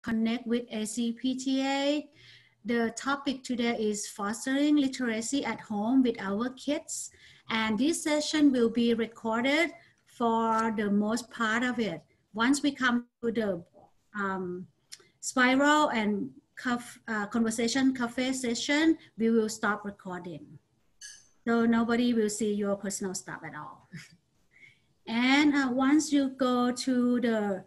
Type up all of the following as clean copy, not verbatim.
connect with ACPTA. The topic today is fostering literacy at home with our kids. And this session will be recorded for the most part of it. Once we come to the spiral and conversation cafe session, we will stop recording. So nobody will see your personal stuff at all. And once you go to the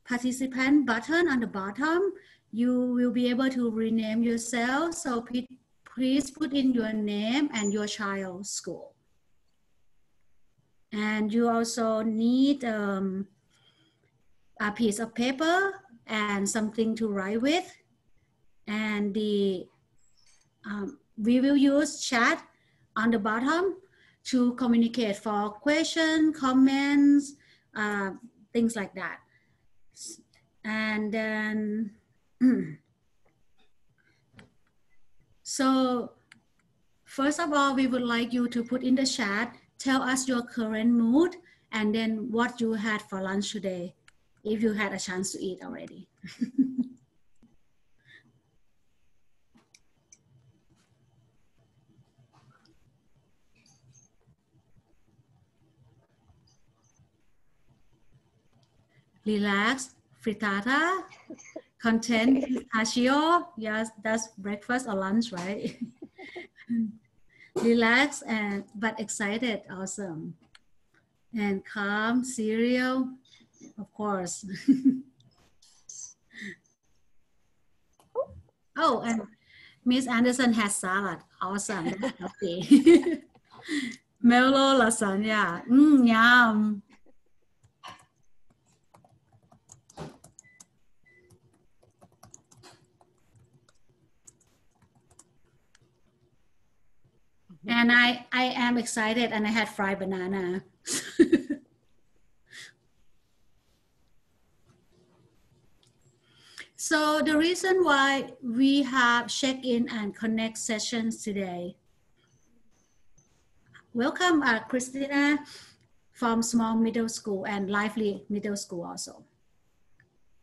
participant button on the bottom, you will be able to rename yourself. So please put in your name and your child's school. And you also need a piece of paper and something to write with. And we will use chat on the bottom to communicate for questions, comments, things like that. And then, so first of all, we would like you to put in the chat, tell us your current mood, and then what you had for lunch today, if you had a chance to eat already. Relax, frittata, content, pistachio. Yes, that's breakfast or lunch, right? Relax but excited, awesome. And calm, cereal, of course. Oh, and Miss Anderson has salad, awesome, okay. Mellow lasagna, yum. And I am excited, and I had fried banana. So the reason why we have check-in and connect sessions today. Welcome, Christina from Small Middle School and Lively Middle School also.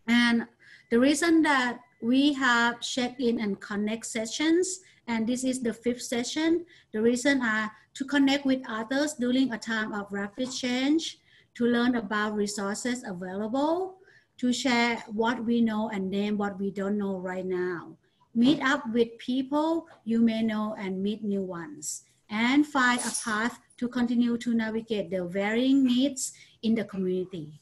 And the reason that we have check-in and connect sessions, and this is the 5th session, the reason are to connect with others during a time of rapid change, to learn about resources available, to share what we know and name what we don't know right now. Meet up with people you may know and meet new ones, and find a path to continue to navigate the varying needs in the community.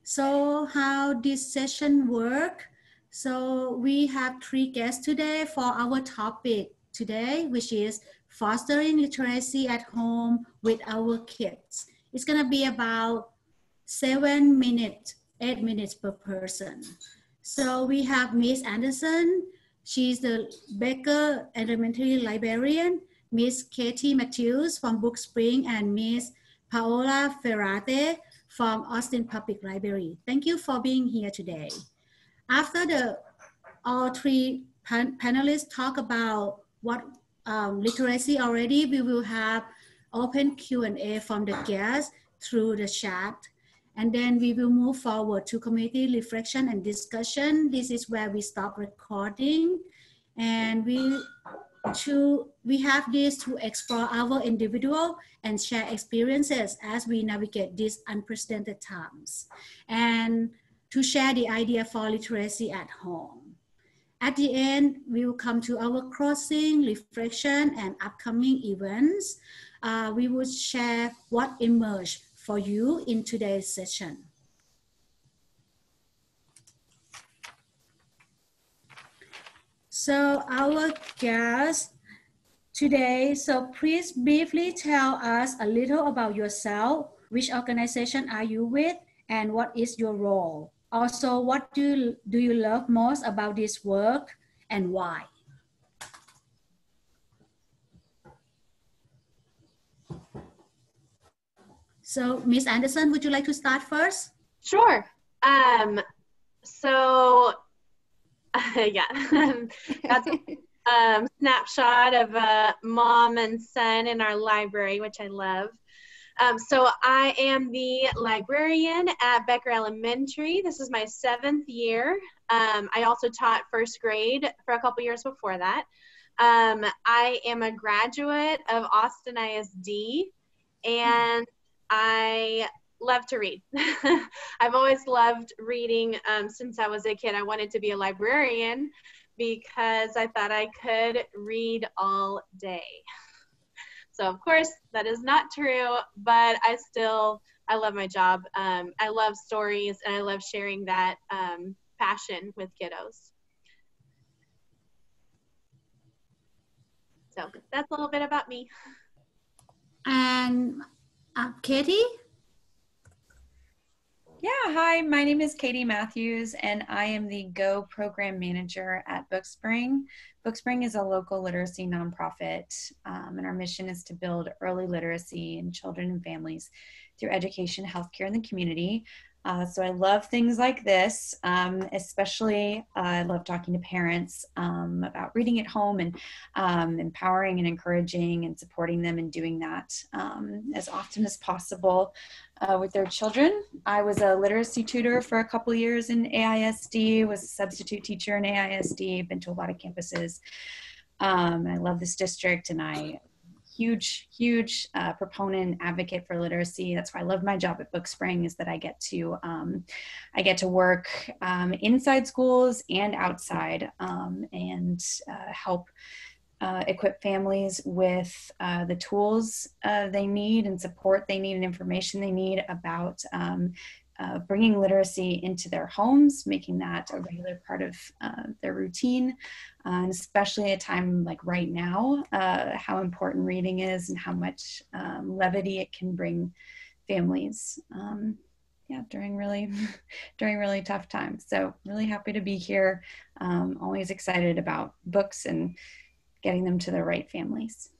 So how this session work? So we have 3 guests today for our topic today, which is fostering literacy at home with our kids. It's gonna be about 7 minutes, 8 minutes per person. So we have Miss Anderson. She's the Baker Elementary Librarian, Miss Katie Matthews from Book Spring, and Miss Paola Ferrate from Austin Public Library. Thank you for being here today. After all 3 panelists talk about what literacy already, we will have open Q&A from the guests through the chat. And then we will move forward to community reflection and discussion. This is where we stop recording. And we have this to explore our individual and share experiences as we navigate these unprecedented times, and to share the idea for literacy at home. At the end, we will come to our closing, reflection, and upcoming events. We will share what emerged for you in today's session. So our guest today, so please briefly tell us a little about yourself. Which organization are you with, and what is your role? Also, what do you love most about this work, and why? So, Ms. Anderson, would you like to start first? Sure. Yeah, that's a snapshot of a mom and son in our library, which I love. So I am the librarian at Becker Elementary. This is my 7th year. I also taught first grade for a couple years before that. I am a graduate of Austin ISD, and I love to read. I've always loved reading since I was a kid. I wanted to be a librarian because I thought I could read all day. So of course that is not true, but I love my job. I love stories, and I love sharing that passion with kiddos. So that's a little bit about me. And Katie? Yeah, hi, my name is Katie Matthews, and I am the Go Program Manager at Bookspring. Bookspring is a local literacy nonprofit, and our mission is to build early literacy in children and families through education, healthcare, and the community. So I love things like this, especially I love talking to parents about reading at home and empowering and encouraging and supporting them in doing that as often as possible with their children. I was a literacy tutor for a couple years in AISD, was a substitute teacher in AISD, been to a lot of campuses. I love this district, and I huge proponent advocate for literacy. That's why I love my job at Bookspring, is that I get to work inside schools and outside and help equip families with the tools they need and support they need and information they need about bringing literacy into their homes, making that a regular part of their routine, and especially at a time like right now, how important reading is and how much levity it can bring families during really tough times. So really happy to be here. Always excited about books and getting them to the right families.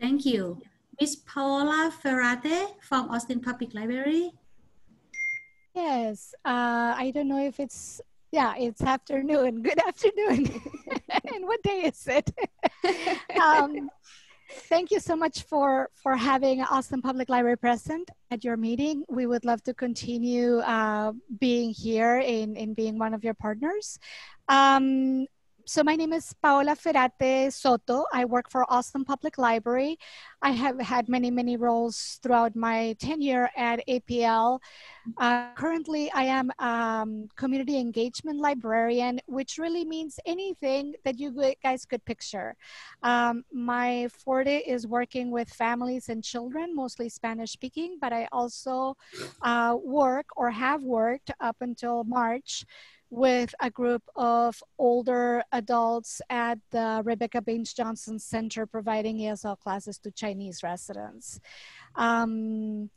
Thank you. Miss Paola Ferrate from Austin Public Library. Yes, I don't know if it's afternoon. Good afternoon. And what day is it? Thank you so much for having Austin Public Library present at your meeting. We would love to continue being here in being one of your partners. So my name is Paola Ferrate Soto. I work for Austin Public Library. I have had many roles throughout my tenure at APL. Currently, I am community engagement librarian, which really means anything that you guys could picture. My forte is working with families and children, mostly Spanish speaking, but I also work or have worked up until March with a group of older adults at the Rebecca Baines Johnson Center providing ESL classes to Chinese residents. I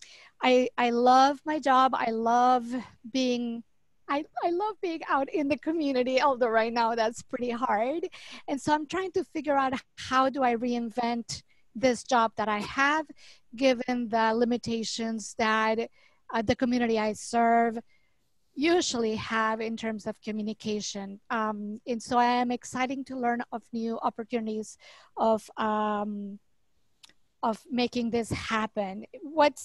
love my job. I love being out in the community, although right now that's pretty hard. And so I'm trying to figure out, how do I reinvent this job that I have, given the limitations that the community I serve usually have in terms of communication. And so I am excited to learn of new opportunities of making this happen. What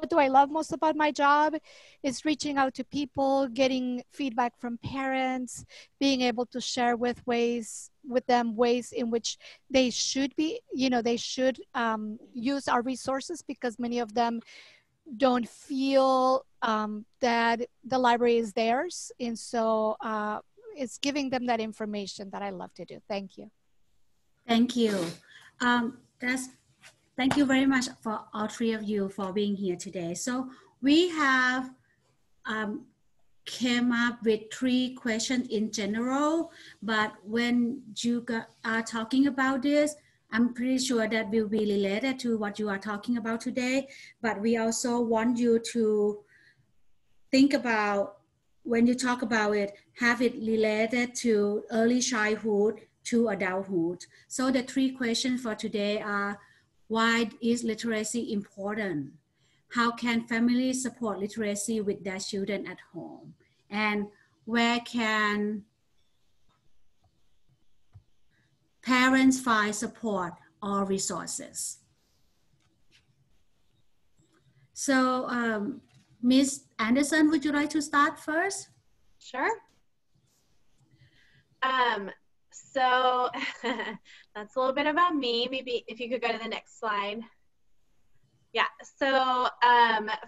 do I love most about my job is reaching out to people, getting feedback from parents, being able to share with them ways in which they should be, they should use our resources, because many of them don't feel that the library is theirs. And so it's giving them that information that I love to do. Thank you. Thank you. Thank you very much for all three of you for being here today. So we have came up with 3 questions in general, but when you are talking about this, I'm pretty sure that will be related to what you are talking about today, but we also want you to think about, when you talk about it, have it related to early childhood to adulthood. So the 3 questions for today are: why is literacy important? How can families support literacy with their children at home? And where can parents find support or resources? So, Miss Anderson, would you like to start first? Sure. So that's a little bit about me. Maybe if you could go to the next slide. Yeah, so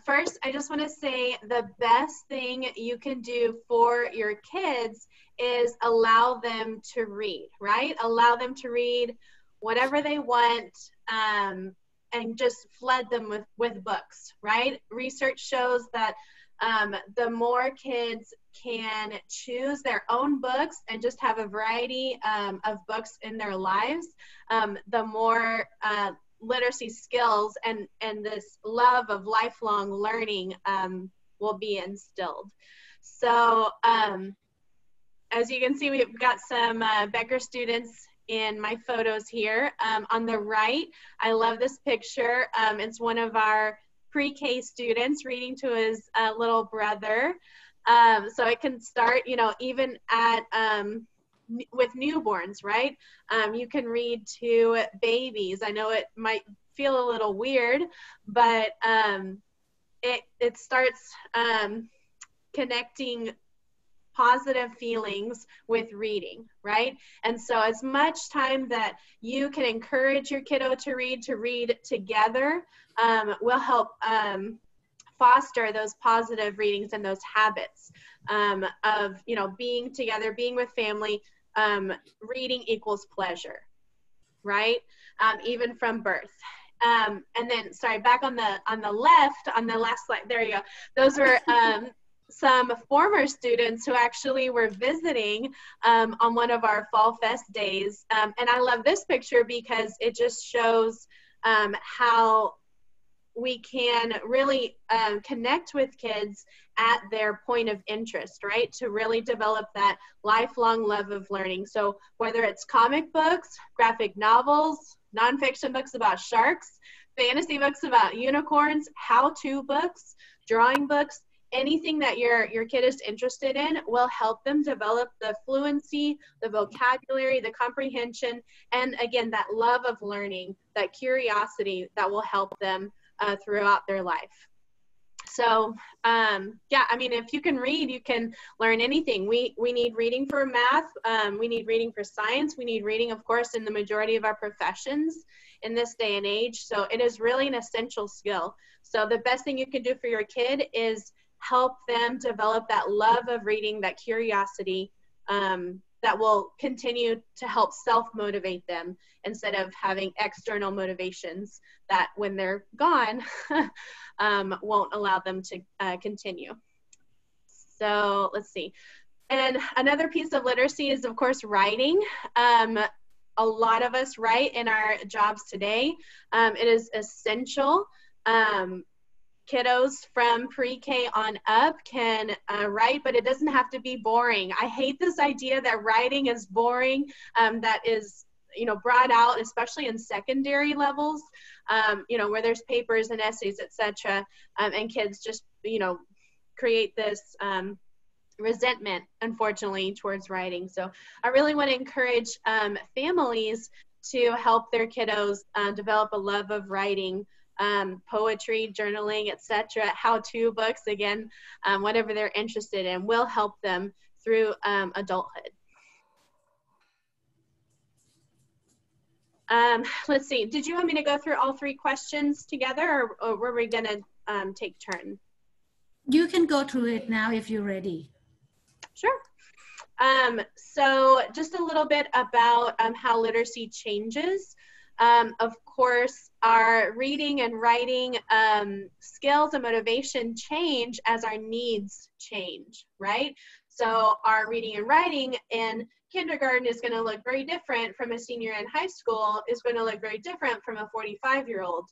first I just want to say the best thing you can do for your kids is allow them to read, right? Allow them to read whatever they want, and just flood them with books, right? Research shows that the more kids can choose their own books and just have a variety of books in their lives, the more literacy skills and this love of lifelong learning will be instilled. So as you can see, we've got some Becker students in my photos here. On the right, I love this picture. It's one of our pre-K students reading to his little brother. So it can start, you know, even at with newborns, right? You can read to babies. I know it might feel a little weird, but it starts connecting positive feelings with reading, right? And so as much time that you can encourage your kiddo to read together will help foster those positive readings and those habits of, you know, being together, being with family. Reading equals pleasure, right? Even from birth. And then, sorry, back on the left, on the last slide, there you go. Those were some former students who actually were visiting on one of our Fall Fest days. And I love this picture because it just shows how we can really connect with kids at their point of interest, right? To really develop that lifelong love of learning. So whether it's comic books, graphic novels, nonfiction books about sharks, fantasy books about unicorns, how-to books, drawing books, anything that your kid is interested in will help them develop the fluency, the vocabulary, the comprehension, and again, that love of learning, that curiosity that will help them throughout their life. So yeah, I mean, if you can read, you can learn anything. We need reading for math, we need reading for science, we need reading, of course, in the majority of our professions in this day and age. So it is really an essential skill. So the best thing you can do for your kid is help them develop that love of reading, that curiosity, that will continue to help self-motivate them instead of having external motivations that when they're gone won't allow them to continue. So let's see. And another piece of literacy is, of course, writing. A lot of us write in our jobs today. It is essential. Kiddos from pre-K on up can write, but it doesn't have to be boring. I hate this idea that writing is boring, that is, you know, brought out, especially in secondary levels, you know, where there's papers and essays, etc., and kids just, you know, create this resentment, unfortunately, towards writing. So I really want to encourage families to help their kiddos develop a love of writing, poetry, journaling, etc. How-to books, again, whatever they're interested in will help them through adulthood. Let's see, did you want me to go through all three questions together, or were we gonna take turn? You can go through it now if you're ready. Sure. So just a little bit about how literacy changes. Of course, our reading and writing skills and motivation change as our needs change, right? So our reading and writing in kindergarten is going to look very different from a senior in high school, is going to look very different from a 45-year-old.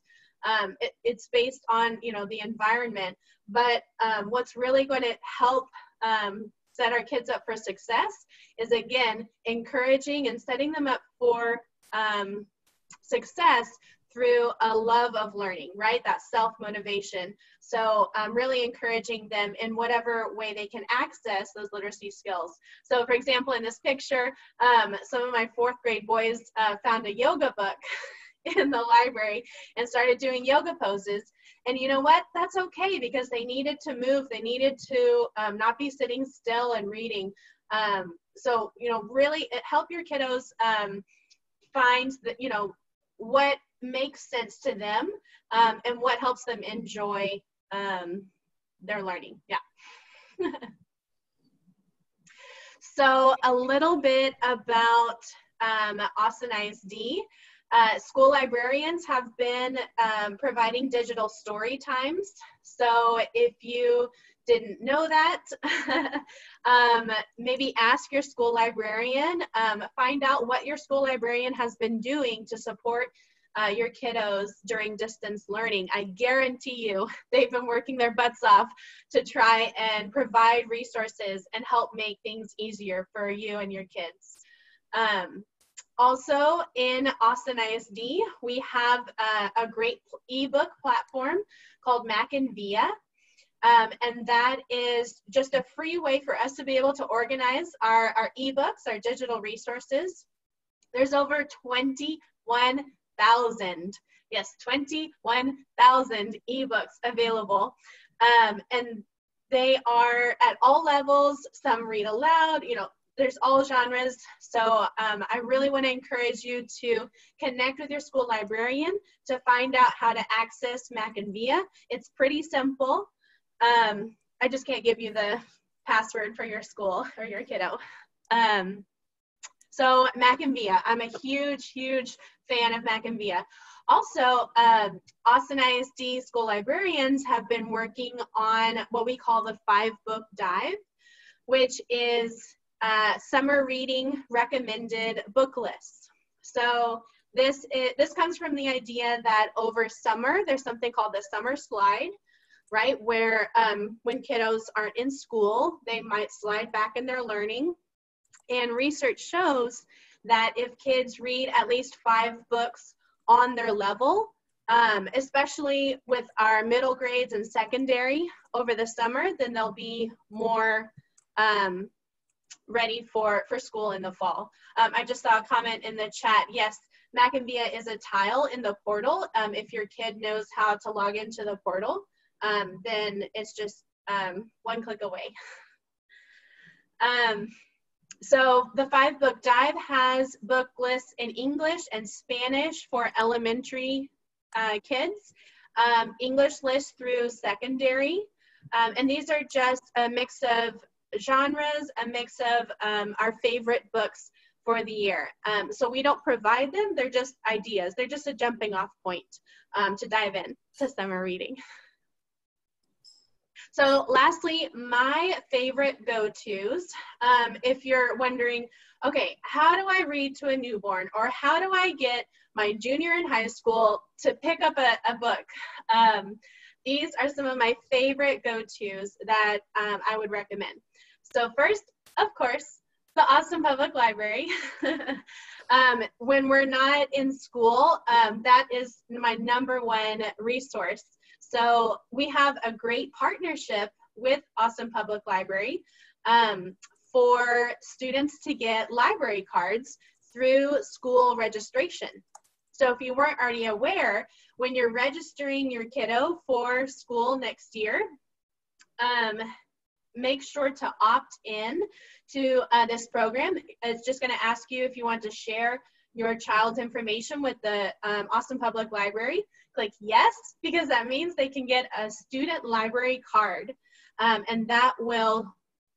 It's based on, you know, the environment, but what's really going to help set our kids up for success is, again, encouraging and setting them up for success through a love of learning, right? That self-motivation. So really encouraging them in whatever way they can access those literacy skills. So for example, in this picture, some of my 4th grade boys found a yoga book in the library and started doing yoga poses. And you know what? That's okay, because they needed to move. They needed to not be sitting still and reading. So, you know, really help your kiddos find that, you know, what makes sense to them and what helps them enjoy their learning. Yeah. So a little bit about Austin ISD. School librarians have been providing digital story times. So if you didn't know that, maybe ask your school librarian, find out what your school librarian has been doing to support your kiddos during distance learning. I guarantee you they've been working their butts off to try and provide resources and help make things easier for you and your kids. Also in Austin ISD, we have a great ebook platform called Mac and Via. And that is just a free way for us to be able to organize our ebooks, our digital resources. There's over 21,000, yes, 21,000 ebooks available. And they are at all levels. Some read aloud, you know, there's all genres. So I really want to encourage you to connect with your school librarian to find out how to access Mac and Via. It's pretty simple. I just can't give you the password for your school or your kiddo. So Mac and Via, I'm a huge, huge fan of Mac and Via. Also, Austin ISD school librarians have been working on what we call the 5-book dive, which is summer reading recommended book lists. So this comes from the idea that over summer, there's something called the summer slide, right? Where when kiddos aren't in school, they might slide back in their learning. And research shows that if kids read at least 5 books on their level, especially with our middle grades and secondary over the summer, then they'll be more ready for school in the fall. I just saw a comment in the chat. Yes, Mac and Via is a tile in the portal. If your kid knows how to log into the portal, then it's just 1 click away. So the 5-book dive has book lists in English and Spanish for elementary kids, English lists through secondary, and these are just a mix of genres, a mix of our favorite books for the year. So we don't provide them, they're just ideas. They're just a jumping off point to dive in to summer reading. So lastly, my favorite go-tos, if you're wondering, okay, how do I read to a newborn, or how do I get my junior in high school to pick up a book? These are some of my favorite go-tos that I would recommend. So first, of course, the Austin Public Library. When we're not in school, that is my #1 resource. So we have a great partnership with Austin Public Library for students to get library cards through school registration. So if you weren't already aware, when you're registering your kiddo for school next year, make sure to opt in to this program. It's just going to ask you if you want to share your child's information with the Austin Public Library. Click yes, because that means they can get a student library card, and that will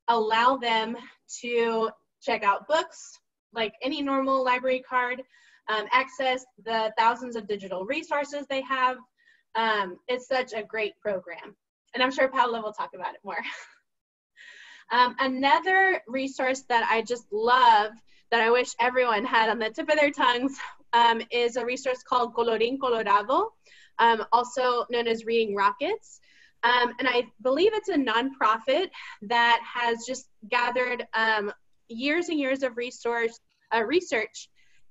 allow them to check out books like any normal library card, access the thousands of digital resources they have. It's such a great program, and I'm sure Paula will talk about it more. Another resource that I just love, that I wish everyone had on the tip of their tongues, is a resource called Colorín Colorado, also known as Reading Rockets. And I believe it's a nonprofit that has just gathered years and years of research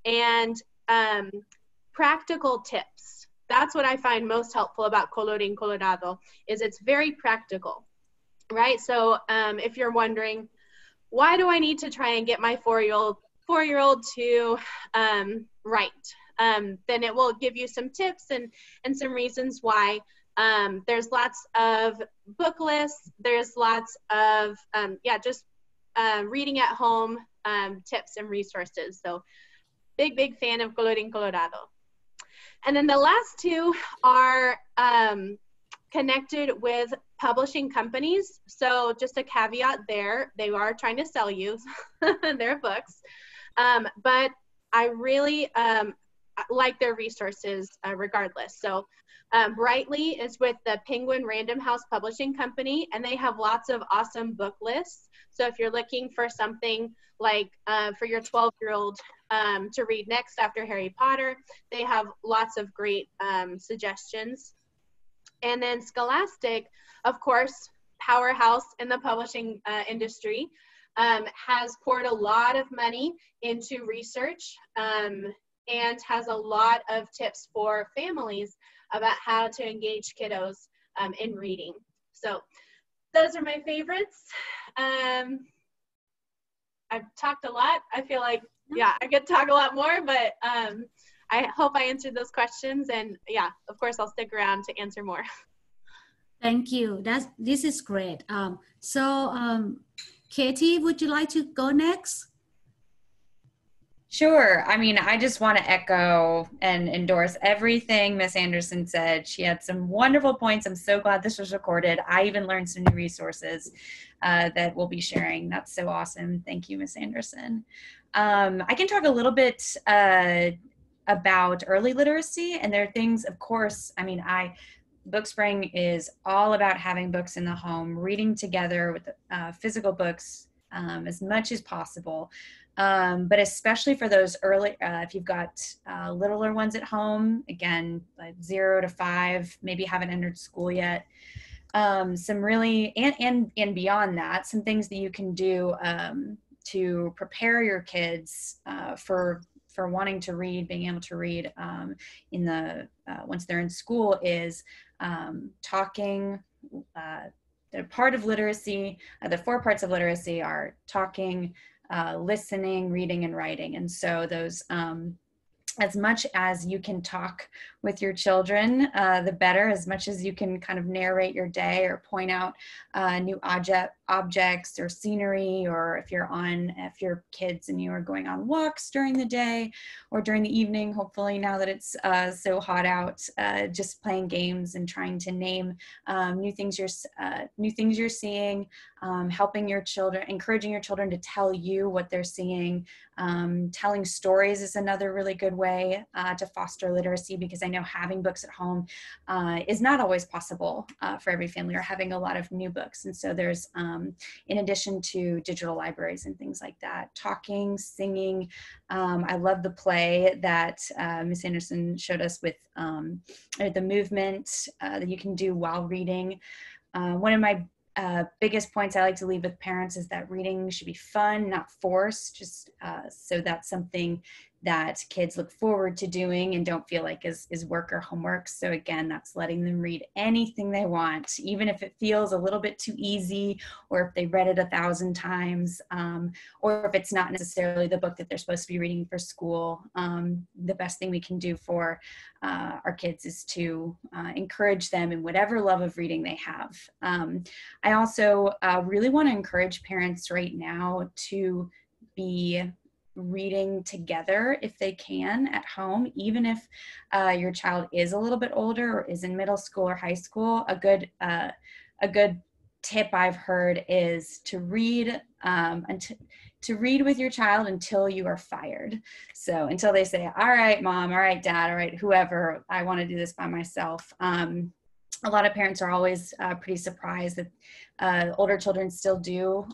and practical tips. That's what I find most helpful about Colorín Colorado, is it's very practical, right? So if you're wondering, why do I need to try and get my four-year-old to write? then it will give you some tips and some reasons why. There's lots of book lists. There's lots of, just reading at home tips and resources. So big fan of Colorín Colorado. And then the last two are connected with publishing companies. So just a caveat there, they are trying to sell you their books. But I really like their resources regardless. So Brightly is with the Penguin Random House Publishing Company, and they have lots of awesome book lists. So if you're looking for something like for your 12-year-old to read next after Harry Potter, they have lots of great suggestions. And then Scholastic, of course, powerhouse in the publishing industry, has poured a lot of money into research and has a lot of tips for families about how to engage kiddos in reading. So those are my favorites. I've talked a lot. I feel like, I could talk a lot more, but I hope I answered those questions. And of course, I'll stick around to answer more. Thank you. This is great. Katie, would you like to go next? Sure. I mean, I just want to echo and endorse everything Miss Anderson said. She had some wonderful points. I'm so glad this was recorded. I even learned some new resources that we'll be sharing. That's so awesome. Thank you, Miss Anderson. I can talk a little bit about early literacy, and there are things, of course, I mean, Bookspring is all about having books in the home, reading together with physical books as much as possible. But especially for those early, if you've got littler ones at home, again, like 0 to 5, maybe haven't entered school yet, some really, and beyond that, some things that you can do to prepare your kids for wanting to read, being able to read in the once they're in school is talking. The part of literacy, the 4 parts of literacy are talking, listening, reading, and writing. And so those, as much as you can talk with your children, the better, as much as you can kind of narrate your day or point out new objects or scenery, or if your kids and you are going on walks during the day or during the evening, hopefully now that it's so hot out, just playing games and trying to name new things you're seeing, helping your children, encouraging your children to tell you what they're seeing. Telling stories is another really good way to foster literacy, because I know having books at home is not always possible for every family, or having a lot of new books. And so there's, in addition to digital libraries and things like that, talking, singing. I love the play that Miss Anderson showed us with the movement that you can do while reading. One of my biggest points I like to leave with parents is that reading should be fun, not forced, just so that's something that kids look forward to doing and don't feel like is work or homework. So again, that's letting them read anything they want, even if it feels a little bit too easy, or if they read it 1,000 times, or if it's not necessarily the book that they're supposed to be reading for school. The best thing we can do for our kids is to encourage them in whatever love of reading they have. I also really want to encourage parents right now to be reading together if they can at home, even if your child is a little bit older or is in middle school or high school. A good tip I've heard is to read with your child until you are fired. So until they say, all right, mom, all right, dad, all right, whoever, I want to do this by myself. A lot of parents are always pretty surprised that older children still do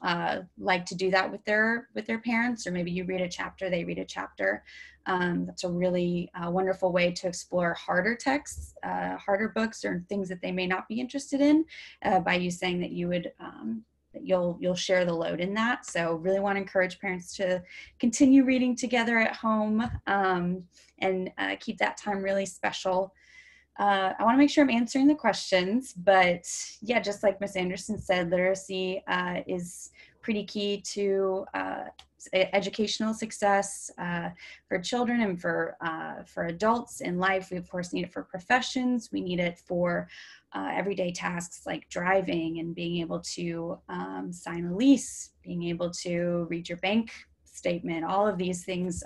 like to do that with their parents, or maybe you read a chapter, they read a chapter. That's a really wonderful way to explore harder texts, harder books, or things that they may not be interested in, by you saying that you would that you'll share the load in that. So really want to encourage parents to continue reading together at home, and keep that time really special. I want to make sure I'm answering the questions, but yeah, just like Miss Anderson said, literacy is pretty key to educational success for children and for adults in life. We of course need it for professions. We need it for everyday tasks like driving and being able to sign a lease, being able to read your bank statement. All of these things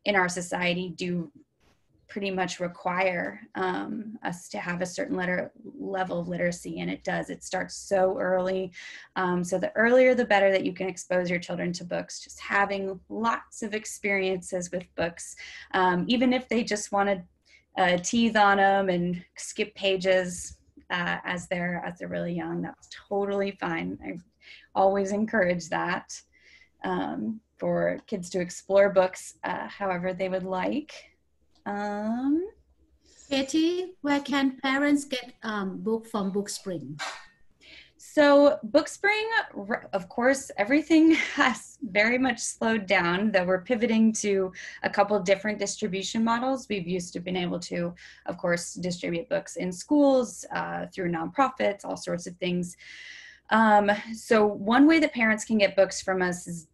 in our society do pretty much require us to have a certain level of literacy, and it does. It starts so early. So the earlier the better that you can expose your children to books, just having lots of experiences with books, even if they just want to tease on them and skip pages as they're really young, that's totally fine. I always encourage that for kids to explore books however they would like. Katie, where can parents get book from Bookspring? So Bookspring, of course, everything has very much slowed down, though we're pivoting to a couple different distribution models. We've used to been able to, of course, distribute books in schools, through nonprofits, all sorts of things. So one way that parents can get books from us is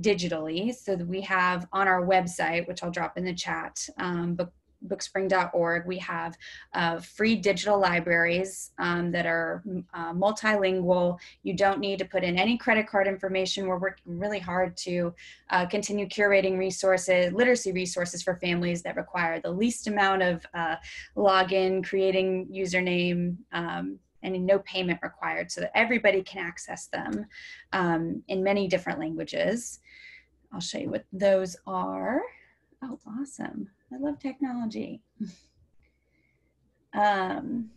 digitally. So that we have on our website, which I'll drop in the chat, bookspring.org, we have free digital libraries that are multilingual. You don't need to put in any credit card information. We're working really hard to continue curating resources, literacy resources for families that require the least amount of login, creating username, and no payment required, so that everybody can access them in many different languages. I'll show you what those are. Oh, awesome. I love technology. Awesome.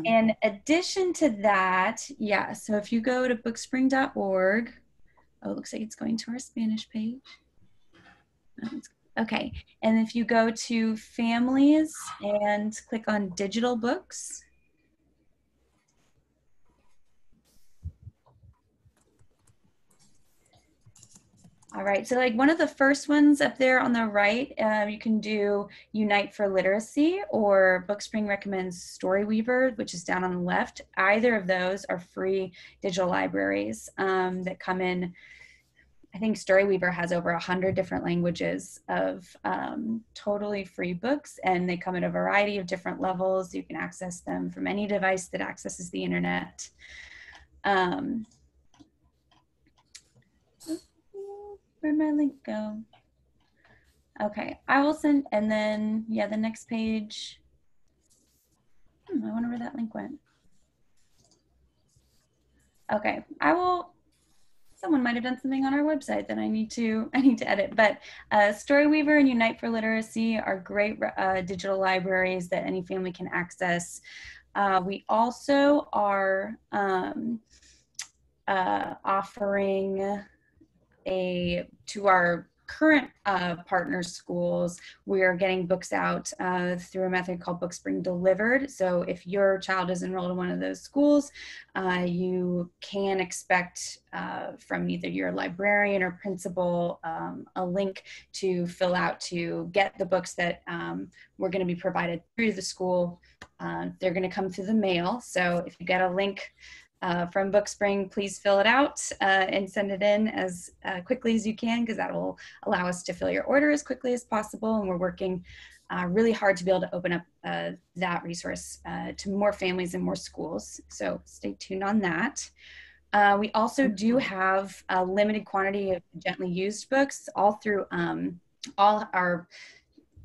In addition to that, yeah, so if you go to bookspring.org, oh, it looks like it's going to our Spanish page. Okay, and if you go to families and click on digital books, all right, so like one of the first ones up there on the right, you can do Unite for Literacy, or Bookspring recommends Storyweaver, which is down on the left. Either of those are free digital libraries that come in. I think Storyweaver has over 100 different languages of totally free books, and they come at a variety of different levels. You can access them from any device that accesses the internet. Where'd my link go? Okay, I will send, and then, yeah, the next page. I wonder where that link went. Okay, I will, someone might have done something on our website that I need to edit, but Storyweaver and Unite for Literacy are great digital libraries that any family can access. We also are offering to our current partner schools, we are getting books out through a method called Bookspring Delivered. So if your child is enrolled in one of those schools, you can expect from either your librarian or principal a link to fill out to get the books that we're going to be provided through the school. They're going to come through the mail. So if you get a link from Bookspring, please fill it out and send it in as quickly as you can, because that will allow us to fill your order as quickly as possible. And we're working really hard to be able to open up that resource to more families and more schools. So stay tuned on that. We also do have a limited quantity of gently used books all through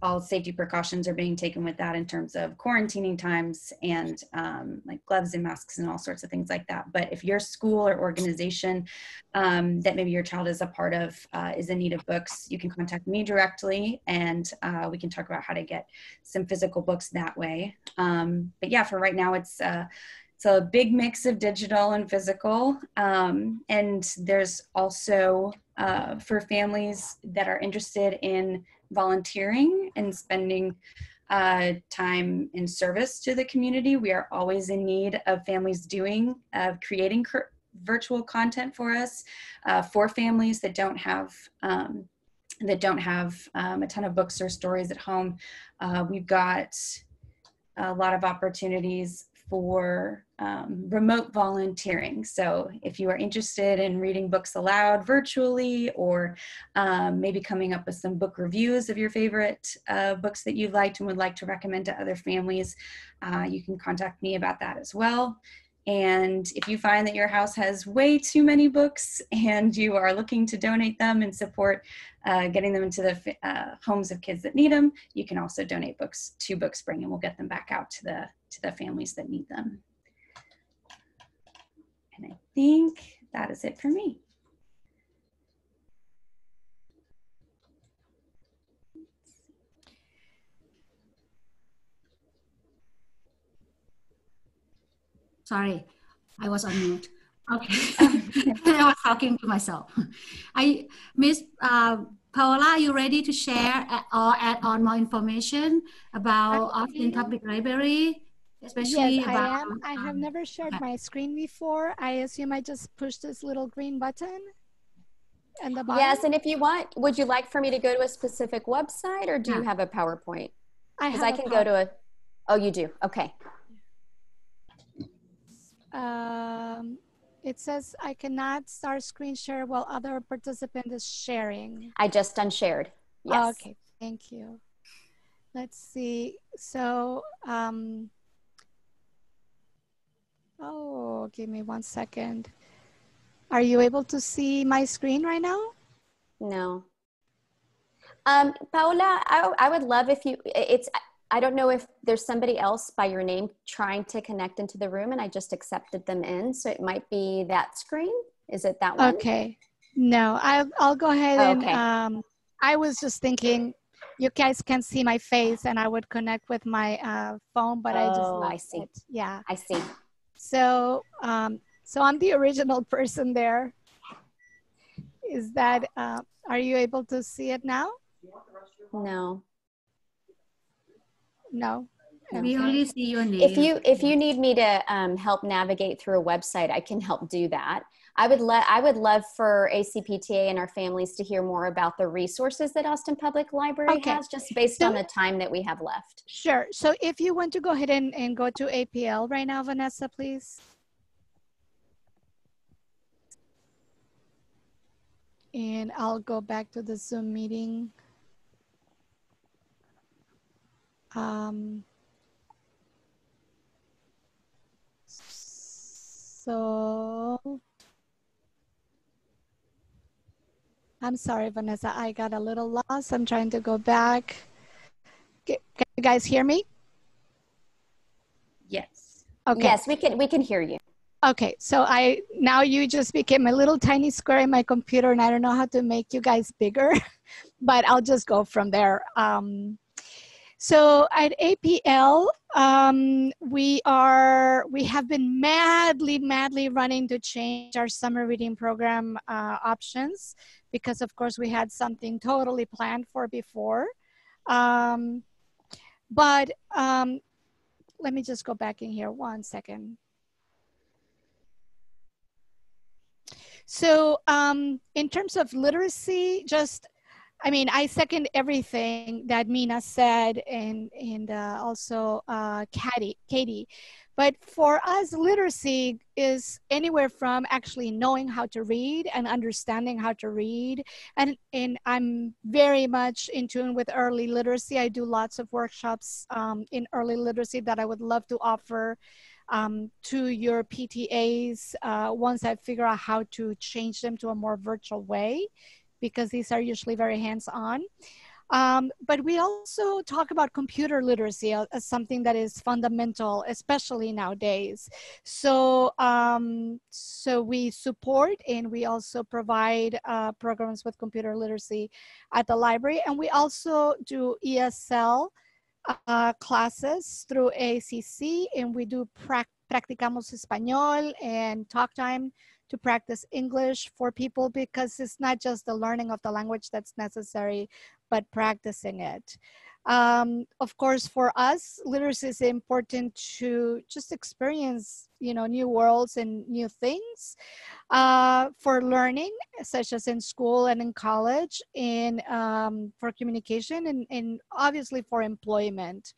all safety precautions are being taken with that in terms of quarantining times and like gloves and masks and all sorts of things like that. But if your school or organization that maybe your child is a part of is in need of books, you can contact me directly, and we can talk about how to get some physical books that way. But yeah, for right now, it's a big mix of digital and physical. And there's also, for families that are interested in volunteering and spending time in service to the community, we are always in need of families creating virtual content for us, for families that don't have a ton of books or stories at home. We've got a lot of opportunities for remote volunteering. So if you are interested in reading books aloud virtually, or maybe coming up with some book reviews of your favorite books that you've liked and would like to recommend to other families, you can contact me about that as well. And if you find that your house has way too many books and you are looking to donate them and support getting them into the homes of kids that need them, you can also donate books to Bookspring, and we'll get them back out to the families that need them. And I think that is it for me. Sorry, I was on mute. Okay, I was talking to myself. Miss Paola, are you ready to share or add on more information about Austin Public Library, especially yes, about? I am. I have never shared my screen before. I assume I just push this little green button and the bottom. Yes, and if you want, would you like for me to go to a specific website, or do you have a PowerPoint? Because I can go to a, oh, you do, okay. It says I cannot start screen share while other participant is sharing. I just unshared, yes. Okay, thank you. Let's see, so, oh, give me 1 second. Are you able to see my screen right now? No. Paola, I would love if you, I don't know if there's somebody else by your name trying to connect into the room, and I just accepted them in. So it might be that screen. Is it that one? Okay. No, I'll go ahead and, I was just thinking you guys can see my face and I would connect with my phone, but I just lost it. Yeah. I see. So, so I'm the original person there. Is that, are you able to see it now? No. No. We only see your name. If you need me to help navigate through a website, I can help do that. I would love for ACPTA and our families to hear more about the resources that Austin Public Library has, just based on the time that we have left. Sure. So if you want to go ahead and go to APL right now, Vanessa, please. And I'll go back to the Zoom meeting. So I'm sorry, Vanessa, I got a little lost. I'm trying to go back. Can you guys hear me? Yes. Okay. Yes, we can hear you. Okay, so now you just became a little tiny square in my computer, and I don't know how to make you guys bigger, but I'll just go from there. So at APL, we have been madly running to change our summer reading program options, because of course we had something totally planned for before. But let me just go back in here 1 second. So in terms of literacy, I second everything that Mina said, and also Katie. But for us, literacy is anywhere from actually knowing how to read and understanding how to read. And I'm very much in tune with early literacy. I do lots of workshops in early literacy that I would love to offer to your PTAs once I figure out how to change them to a more virtual way, because these are usually very hands-on. But we also talk about computer literacy as something that is fundamental, especially nowadays. So, so we support and we also provide programs with computer literacy at the library. And we also do ESL classes through ACC, and we do Practicamos Español and Talk Time to practice English for people, because it's not just the learning of the language that's necessary, but practicing it. Of course, for us, literacy is important to just experience, new worlds and new things for learning, such as in school and in college, and for communication, and obviously for employment.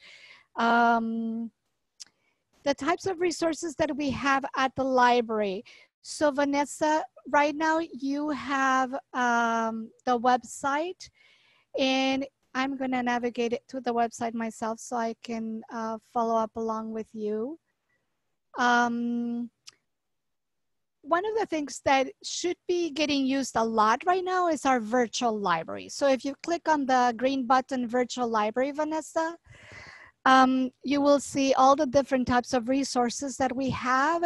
the types of resources that we have at the library. So Vanessa, right now you have the website, and I'm gonna navigate it to the website myself so I can follow up along with you. One of the things that should be getting used a lot right now is our virtual library. So if you click on the green button, virtual library, Vanessa, you will see all the different types of resources that we have,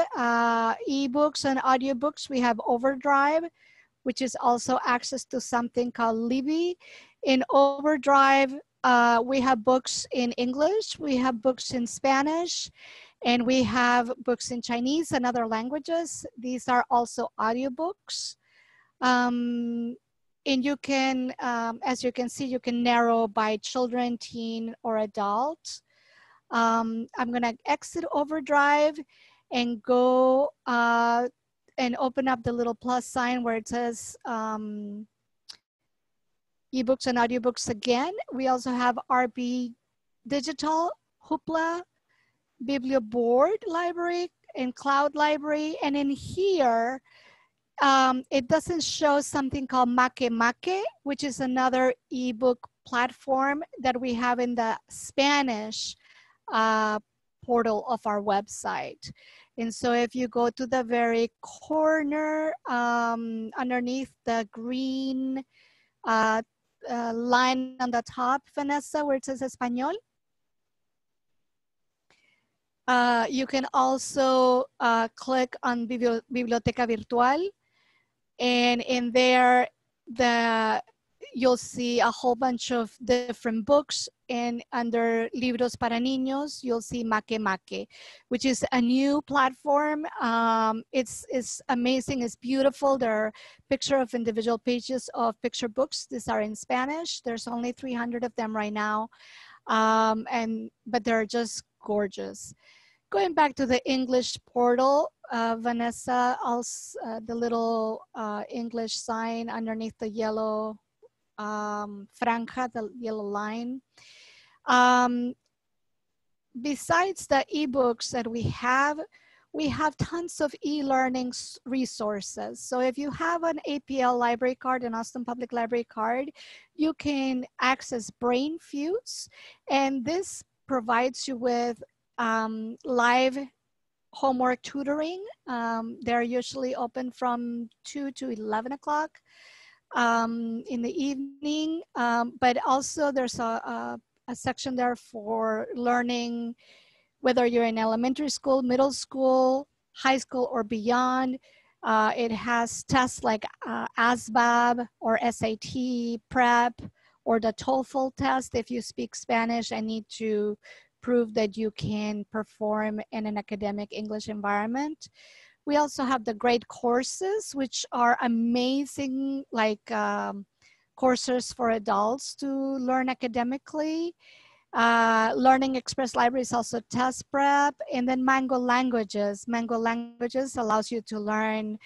ebooks and audiobooks. We have Overdrive, which is also access to something called Libby. In Overdrive, we have books in English, we have books in Spanish, and we have books in Chinese and other languages. These are also audiobooks. And you can, as you can see, you can narrow by children, teen, or adult. I'm gonna exit Overdrive and go and open up the little plus sign where it says ebooks and audiobooks again. We also have RB Digital, Hoopla, Biblioboard Library, and Cloud Library. And in here, it doesn't show something called Make, which is another ebook platform that we have in the Spanish portal of our website. And so if you go to the very corner underneath the green line on the top, Vanessa, where it says Español, you can also click on Biblioteca Virtual, and in there you'll see a whole bunch of different books, and under Libros para Niños, you'll see Make, which is a new platform. It's amazing, it's beautiful. There are pictures of individual pages of picture books. These are in Spanish. There's only 300 of them right now, but they're just gorgeous. Going back to the English portal, Vanessa, also, the little English sign underneath the yellow franja, the yellow line. Besides the ebooks that we have tons of e-learning resources. So if you have an APL library card, an Austin Public Library card, you can access BrainFuse, and this provides you with live homework tutoring. They're usually open from 2 to 11 o'clock in the evening, but also there's a section there for learning, whether you're in elementary school, middle school, high school, or beyond. It has tests like ASVAB or SAT, PREP, or the TOEFL test. If you speak Spanish and need to prove that you can perform in an academic English environment. We also have the great courses, which are amazing, like courses for adults to learn academically. Learning Express Library is also test prep. And then Mango Languages. Mango Languages allows you to learn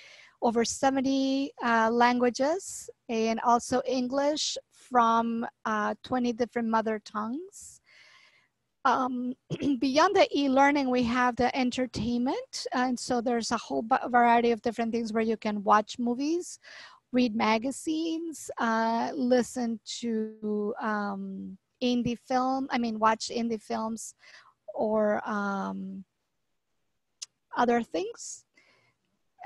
over 70 languages, and also English from 20 different mother tongues. Beyond the e-learning, we have the entertainment. And so there's a whole variety of different things where you can watch movies, read magazines, listen to watch indie films, or other things.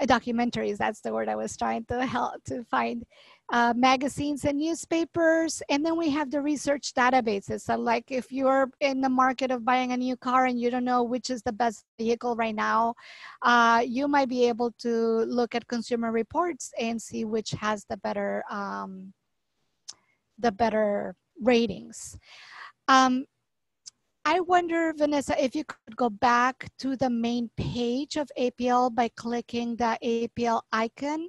Documentaries, that's the word I was trying to find. Magazines and newspapers. And then we have the research databases. So like if you're in the market of buying a new car and you don't know which is the best vehicle right now, you might be able to look at Consumer Reports and see which has the better ratings. I wonder, Vanessa, if you could go back to the main page of APL by clicking the APL icon.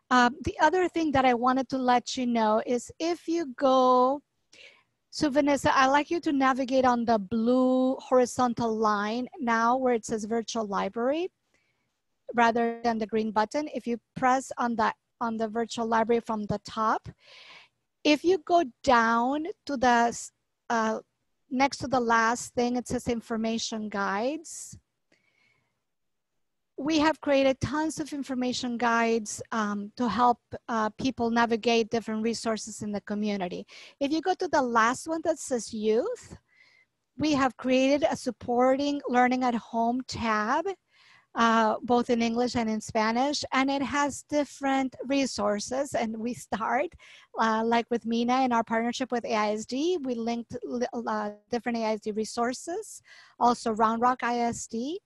The other thing that I wanted to let you know is if you go, so Vanessa, I'd like you to navigate on the blue horizontal line now where it says Virtual Library, rather than the green button. If you press on the Virtual Library from the top, if you go down to the next to the last thing, it says Information Guides. we have created tons of information guides to help people navigate different resources in the community. If you go to the last one that says youth, we have created a supporting learning at home tab, both in English and in Spanish, and it has different resources. And we start, like with Mina in our partnership with AISD, we linked different AISD resources, also Round Rock ISD.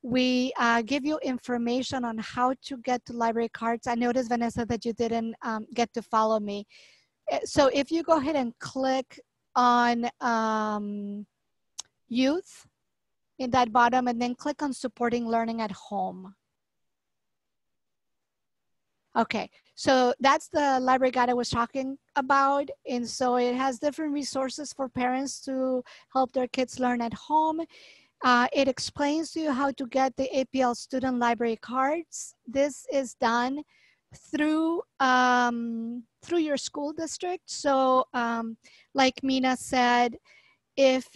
We give you information on how to get to library cards. I noticed, Vanessa, that you didn't get to follow me. So if you go ahead and click on youth in that bottom, and then click on supporting learning at home. Okay, so that's the library guide I was talking about. And so it has different resources for parents to help their kids learn at home. It explains to you how to get the APL student library cards. This is done through your school district. So like Mina said, if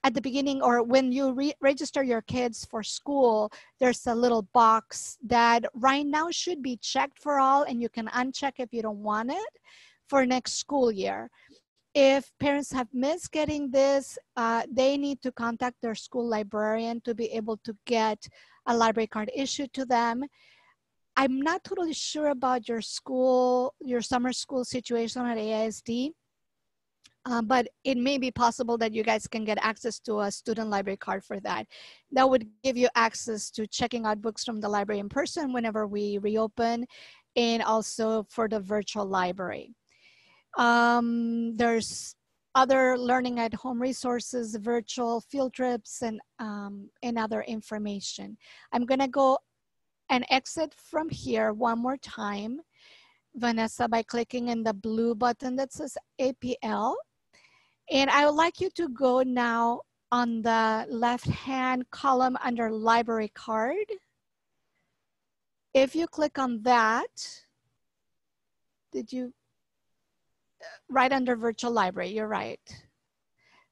at the beginning or when you register your kids for school, there's a little box that right now should be checked for all, and you can uncheck if you don't want it for next school year. If parents have missed getting this, they need to contact their school librarian to be able to get a library card issued to them. I'm not totally sure about your school, your summer school situation at AISD, but it may be possible that you guys can get access to a student library card for that. That would give you access to checking out books from the library in person whenever we reopen, and also for the virtual library. There's other learning at home resources, virtual field trips, and other information. I'm gonna go and exit from here one more time, Vanessa, by clicking in the blue button that says APL. And I would like you to go now on the left-hand column under library card. If you click on that, did you, right under virtual library, you're right.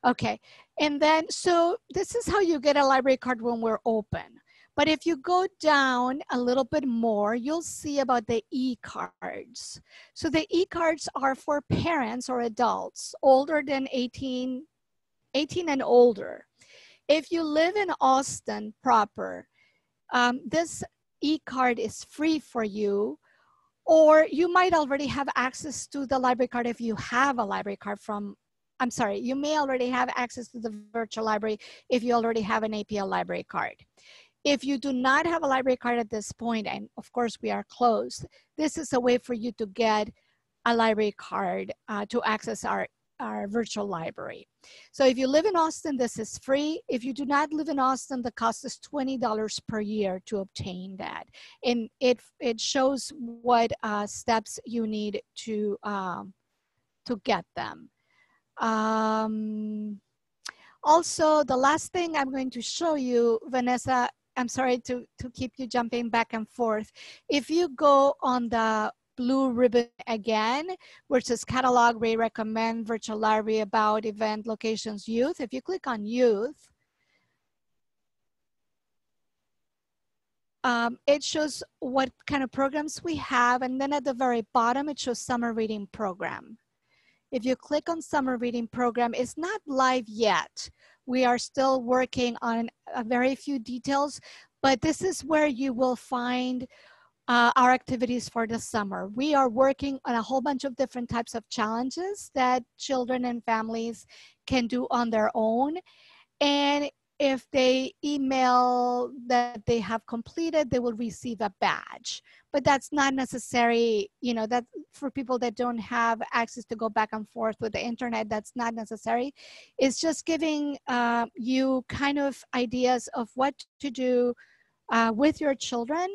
Okay, and then, so this is how you get a library card when we're open. But if you go down a little bit more, you'll see about the e-cards. So the e-cards are for parents or adults older than 18 and older. If you live in Austin proper, this e-card is free for you, or you might already have access to the library card if you have a library card from, I'm sorry, you may already have access to the virtual library if you already have an APL library card. If you do not have a library card at this point, and of course we are closed, this is a way for you to get a library card to access our virtual library. So if you live in Austin, this is free. If you do not live in Austin, the cost is $20 per year to obtain that. And it shows what steps you need to get them. Also, the last thing I'm going to show you, Vanessa, I'm sorry to keep you jumping back and forth. If you go on the blue ribbon again, where it says catalog, rate, recommend, virtual library, about, event, locations, youth. If you click on youth, it shows what kind of programs we have. And then at the very bottom, it shows summer reading program. If you click on summer reading program, it's not live yet. We are still working on a very few details, but this is where you will find our activities for the summer. We are working on a whole bunch of different types of challenges that children and families can do on their own. And if they email that they have completed, they will receive a badge. But that's not necessary, you know, that for people that don't have access to go back and forth with the internet, that's not necessary. It's just giving you kind of ideas of what to do with your children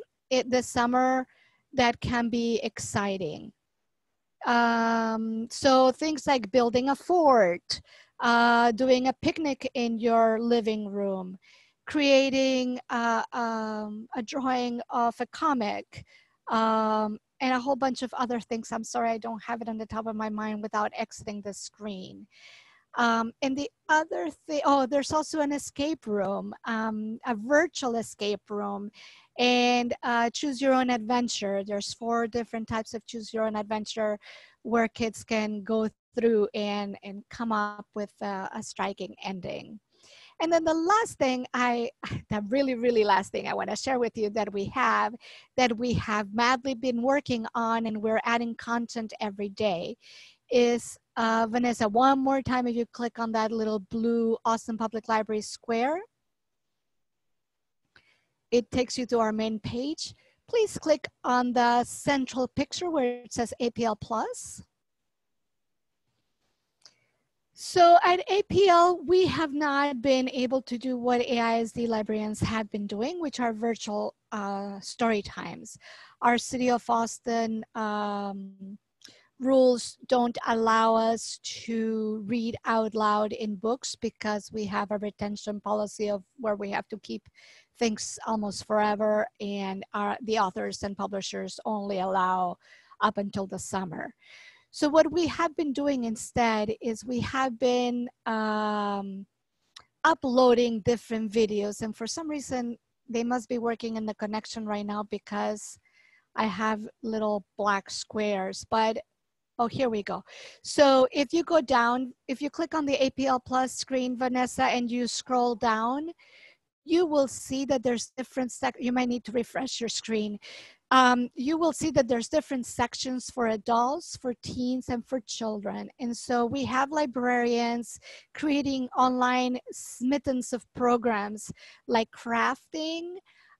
this summer that can be exciting. So things like building a fort, doing a picnic in your living room, creating a drawing of a comic, and a whole bunch of other things. I'm sorry, I don't have it on the top of my mind without exiting the screen. And the other thing, oh, there's also an escape room, a virtual escape room, and choose your own adventure. There's 4 different types of choose your own adventure where kids can go through and come up with a striking ending. And then the last thing the really last thing I want to share with you that we have madly been working on, and we're adding content every day, is Vanessa, one more time, if you click on that little blue Austin Public Library square, it takes you to our main page. Please click on the central picture where it says APL Plus. So at APL, we have not been able to do what AISD librarians had been doing, which are virtual story times. Our City of Austin rules don't allow us to read out loud in books because we have a retention policy of where we have to keep things almost forever, and the authors and publishers only allow up until the summer. So what we have been doing instead is we have been uploading different videos, and for some reason they must be working in the connection right now because I have little black squares, but oh, here we go. So if you go down, if you click on the APL Plus screen, Vanessa, and you scroll down, you will see that there's different you might need to refresh your screen. You will see that there's different sections for adults, for teens, and for children. And so we have librarians creating online smittens of programs like crafting,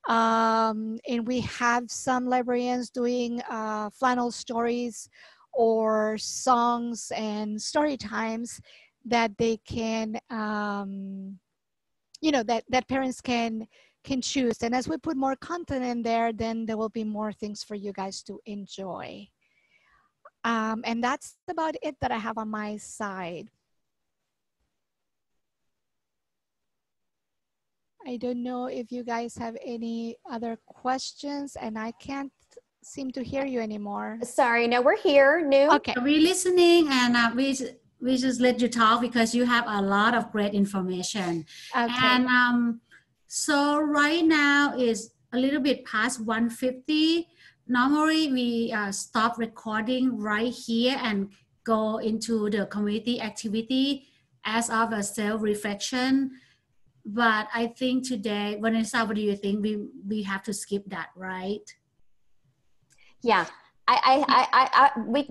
and we have some librarians doing flannel stories or songs and story times that they can, you know, that parents can choose. And as we put more content in there, then there will be more things for you guys to enjoy. And that's about it that I have on my side. I don't know if you guys have any other questions, and I can't seem to hear you anymore. Sorry, no, we're here. New. Okay, we're listening, and we just let you talk because you have a lot of great information. Okay. And so right now is a little bit past 1:50. Normally we stop recording right here and go into the community activity as of a self-reflection. But I think today, Vanessa, what do you think? We have to skip that, right? Yeah.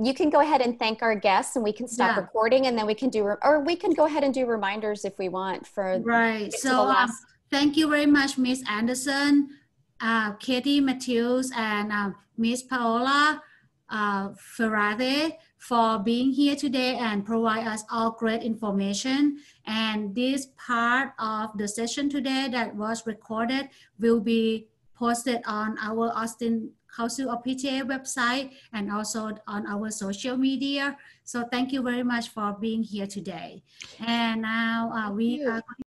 You can go ahead and thank our guests, and we can stop recording, and then we can do, or we can go ahead and do reminders if we want for. Right. So thank you very much, Miss Anderson, Katie Matthews, and Miss Paola Ferrate for being here today and provide us all great information. And this part of the session today that was recorded will be posted on our Austin Council of PTA website and also on our social media. So thank you very much for being here today. And now we are going